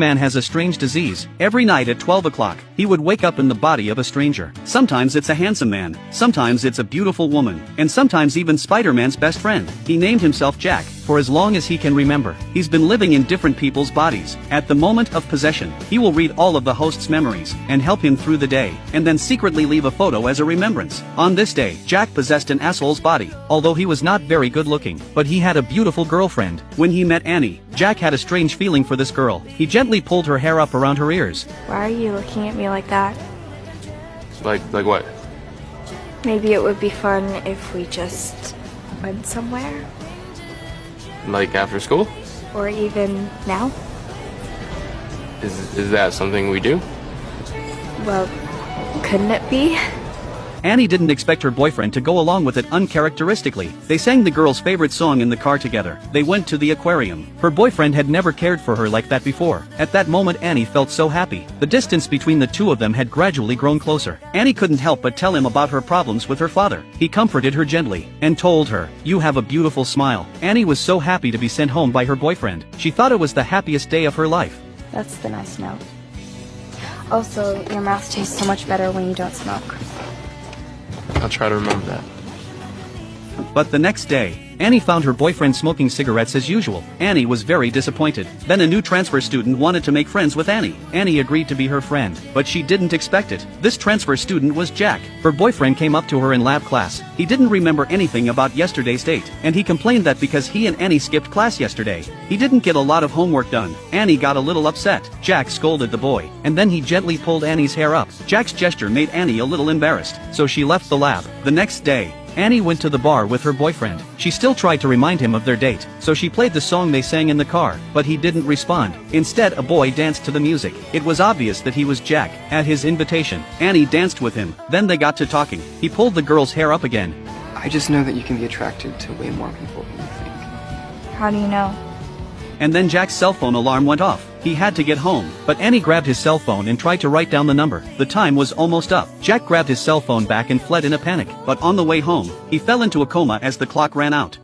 man has a strange disease. Every night at 12 o'clock, he would wake up in the body of a stranger. Sometimes it's a handsome man, sometimes it's a beautiful woman, and sometimes even Spider-Man's best friend. He named himself Jack. For as long as he can remember, he's been living in different people's bodies. At the moment of possession, he will read all of the host's memories and help him through the day, and then secretly leave a photo as a remembrance. On this day, Jack possessed an asshole's body, although he was not very good looking, but he had a beautiful girlfriend. When he met Annie, Jack had a strange feeling for this girl. He gently pulled her hair up around her ears. Why are you looking at me like that? Like what? Maybe it would be fun if we just went somewhere. Like after school? Or even now. Is that something we do? Well, couldn't it be? Annie didn't expect her boyfriend to go along with it uncharacteristically. They sang the girl's favorite song in the car together. They went to the aquarium. Her boyfriend had never cared for her like that before. At that moment Annie felt so happy. The distance between the two of them had gradually grown closer. Annie couldn't help but tell him about her problems with her father. He comforted her gently and told her, "You have a beautiful smile." Annie was so happy to be sent home by her boyfriend. She thought it was the happiest day of her life. That's the nice note. Also, your mouth tastes so much better when you don't smoke. I'll try to remember that. But the next day, Annie found her boyfriend smoking cigarettes as usual. Annie was very disappointed. Then a new transfer student wanted to make friends with Annie. Annie agreed to be her friend, but she didn't expect it. This transfer student was Jack. Her boyfriend came up to her in lab class. He didn't remember anything about yesterday's date, and he complained that because he and Annie skipped class yesterday, he didn't get a lot of homework done. Annie got a little upset. Jack scolded the boy, and then he gently pulled Annie's hair up. Jack's gesture made Annie a little embarrassed, so she left the lab. The next day, Annie went to the bar with her boyfriend. She still tried to remind him of their date, so she played the song they sang in the car, but he didn't respond. Instead, a boy danced to the music. It was obvious that he was Jack. At his invitation, Annie danced with him. Then they got to talking. He pulled the girl's hair up again. I just know that you can be attracted to way more people than you think. How do you know? And then Jack's cell phone alarm went off. He had to get home, but Annie grabbed his cell phone and tried to write down the number. The time was almost up. Jack grabbed his cell phone back and fled in a panic, but on the way home, he fell into a coma as the clock ran out.